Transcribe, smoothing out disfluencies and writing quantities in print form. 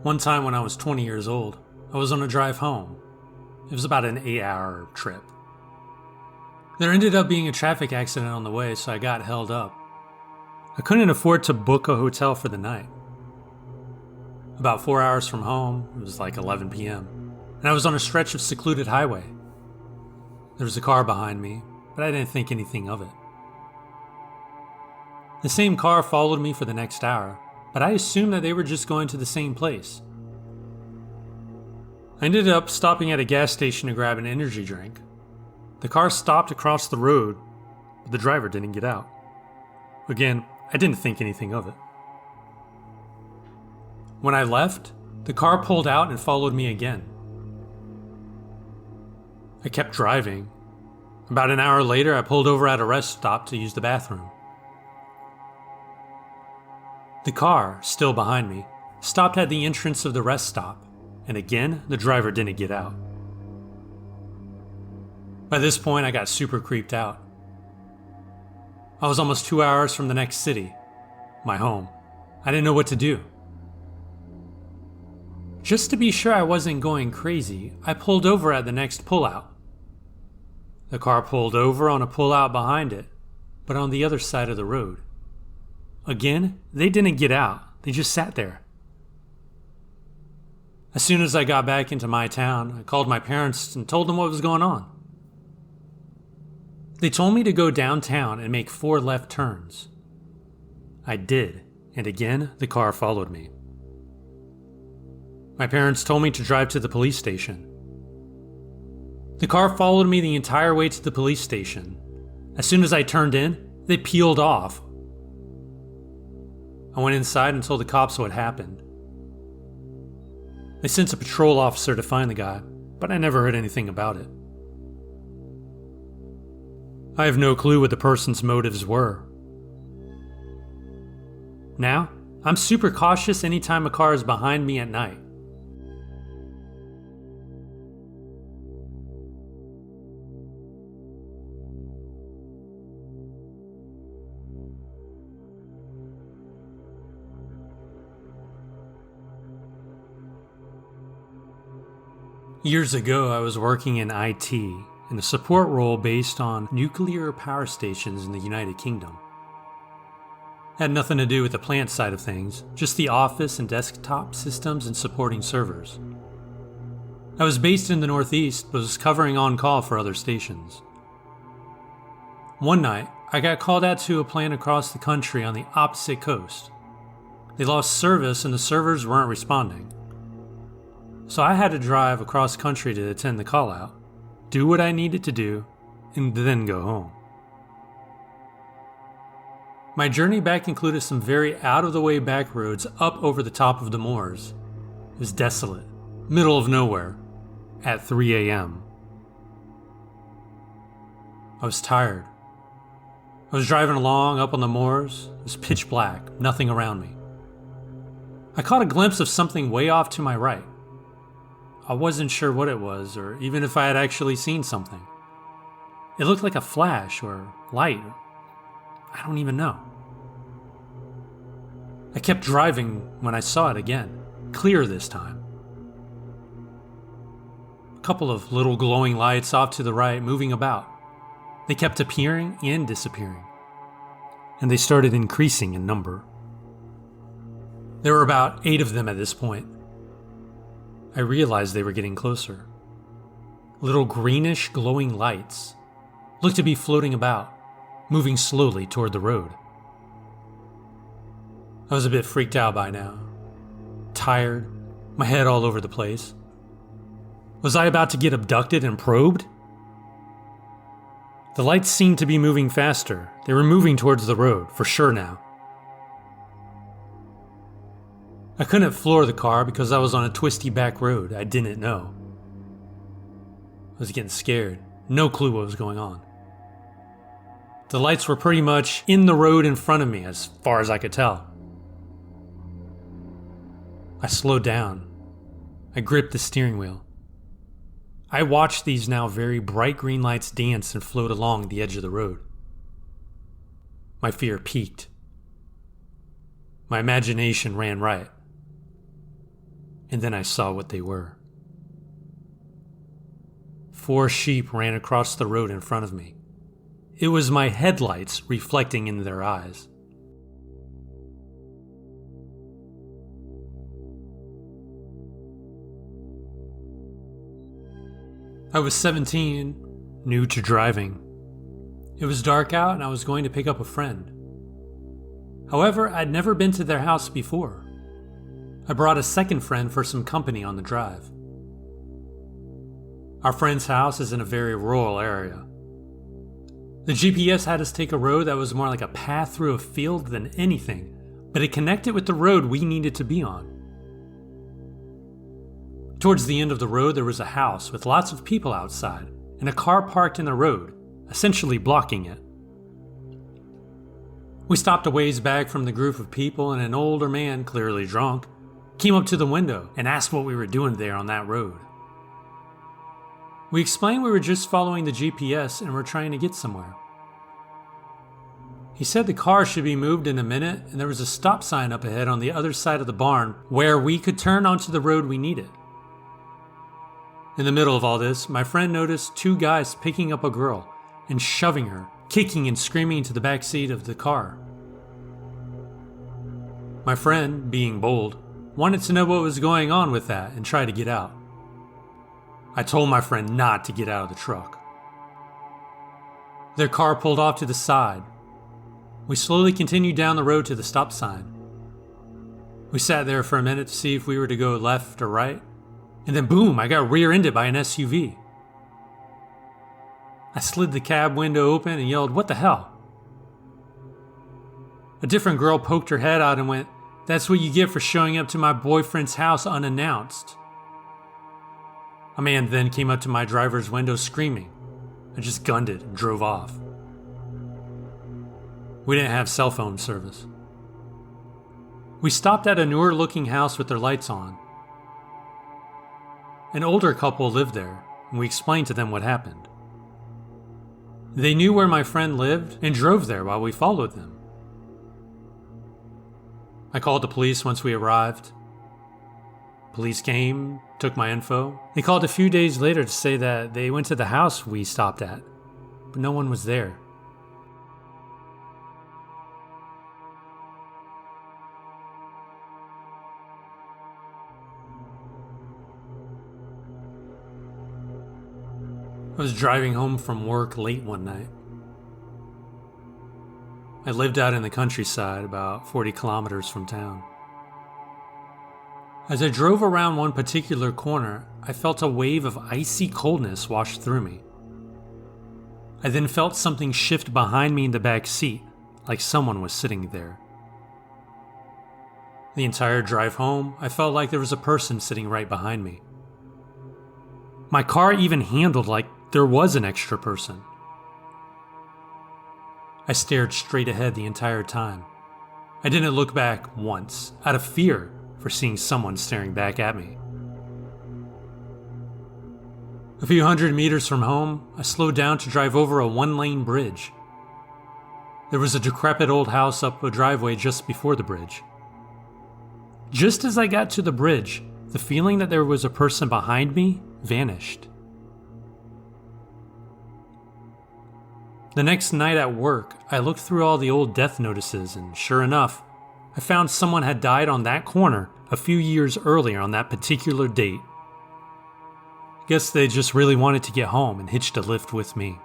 One time when I was 20 years old, I was on a drive home. It was about an 8-hour trip. There ended up being a traffic accident on the way, so I got held up. I couldn't afford to book a hotel for the night. About 4 hours from home, it was like 11 p.m., and I was on a stretch of secluded highway. There was a car behind me, but I didn't think anything of it. The same car followed me for the next hour, but I assumed that they were just going to the same place. I ended up stopping at a gas station to grab an energy drink. The car stopped across the road, but the driver didn't get out. Again, I didn't think anything of it. When I left, the car pulled out and followed me again. I kept driving. About an hour later, I pulled over at a rest stop to use the bathroom. The car, still behind me, stopped at the entrance of the rest stop, and again, the driver didn't get out. By this point, I got super creeped out. I was almost 2 hours from the next city, my home. I didn't know what to do. Just to be sure I wasn't going crazy, I pulled over at the next pullout. The car pulled over on a pullout behind it, but on the other side of the road. Again, they didn't get out, they just sat there. As soon as I got back into my town, I called my parents and told them what was going on. They told me to go downtown and make 4 left turns. I did, and again, the car followed me. My parents told me to drive to the police station. The car followed me the entire way to the police station. As soon as I turned in, they peeled off. I went inside and told the cops what happened. They sent a patrol officer to find the guy, but I never heard anything about it. I have no clue what the person's motives were. Now, I'm super cautious anytime a car is behind me at night. Years ago, I was working in IT, in a support role based on nuclear power stations in the United Kingdom. Had nothing to do with the plant side of things, just the office and desktop systems and supporting servers. I was based in the Northeast, but was covering on-call for other stations. One night, I got called out to a plant across the country on the opposite coast. They lost service and the servers weren't responding. So I had to drive across country to attend the call out, do what I needed to do, and then go home. My journey back included some very out-of-the-way back roads up over the top of the moors. It was desolate, middle of nowhere, at 3 a.m. I was tired. I was driving along up on the moors. It was pitch black, nothing around me. I caught a glimpse of something way off to my right. I wasn't sure what it was, or even if I had actually seen something. It looked like a flash or light. I don't even know. I kept driving when I saw it again, clear this time. A couple of little glowing lights off to the right moving about. They kept appearing and disappearing, and they started increasing in number. There were about 8 of them at this point. I realized they were getting closer. Little greenish glowing lights looked to be floating about, moving slowly toward the road. I was a bit freaked out by now. Tired, my head all over the place. Was I about to get abducted and probed? The lights seemed to be moving faster. They were moving towards the road, for sure now. I couldn't floor the car because I was on a twisty back road I didn't know. I was getting scared, no clue what was going on. The lights were pretty much in the road in front of me as far as I could tell. I slowed down. I gripped the steering wheel. I watched these now very bright green lights dance and float along the edge of the road. My fear peaked. My imagination ran riot. and then I saw what they were. 4 sheep ran across the road in front of me. It was my headlights reflecting in their eyes. I was 17, new to driving. It was dark out and I was going to pick up a friend. However, I'd never been to their house before. I brought a second friend for some company on the drive. Our friend's house is in a very rural area. The GPS had us take a road that was more like a path through a field than anything, but it connected with the road we needed to be on. Towards the end of the road, there was a house with lots of people outside and a car parked in the road, essentially blocking it. We stopped a ways back from the group of people, and an older man, clearly drunk, came up to the window and asked what we were doing there on that road. We explained we were just following the GPS and were trying to get somewhere. He said the car should be moved in a minute and there was a stop sign up ahead on the other side of the barn where we could turn onto the road we needed. In the middle of all this, my friend noticed 2 guys picking up a girl and shoving her, kicking and screaming into the back seat of the car. My friend, being bold, wanted to know what was going on with that and try to get out. I told my friend not to get out of the truck. Their car pulled off to the side. We slowly continued down the road to the stop sign. We sat there for a minute to see if we were to go left or right, and then boom, I got rear-ended by an SUV. I slid the cab window open and yelled, "What the hell?" A different girl poked her head out and went, "That's what you get for showing up to my boyfriend's house unannounced." A man then came up to my driver's window screaming. I just gunned it and drove off. We didn't have cell phone service. We stopped at a newer looking house with their lights on. An older couple lived there, and we explained to them what happened. They knew where my friend lived and drove there while we followed them. I called the police once we arrived. Police came, took my info. They called a few days later to say that they went to the house we stopped at, but no one was there. I was driving home from work late one night. I lived out in the countryside, about 40 kilometers from town. As I drove around one particular corner, I felt a wave of icy coldness wash through me. I then felt something shift behind me in the back seat, like someone was sitting there. The entire drive home, I felt like there was a person sitting right behind me. My car even handled like there was an extra person. I stared straight ahead the entire time. I didn't look back once, out of fear for seeing someone staring back at me. A few hundred meters from home, I slowed down to drive over a 1-lane bridge. There was a decrepit old house up a driveway just before the bridge. Just as I got to the bridge, the feeling that there was a person behind me vanished. The next night at work, I looked through all the old death notices, and sure enough, I found someone had died on that corner a few years earlier on that particular date. Guess they just really wanted to get home and hitched a lift with me.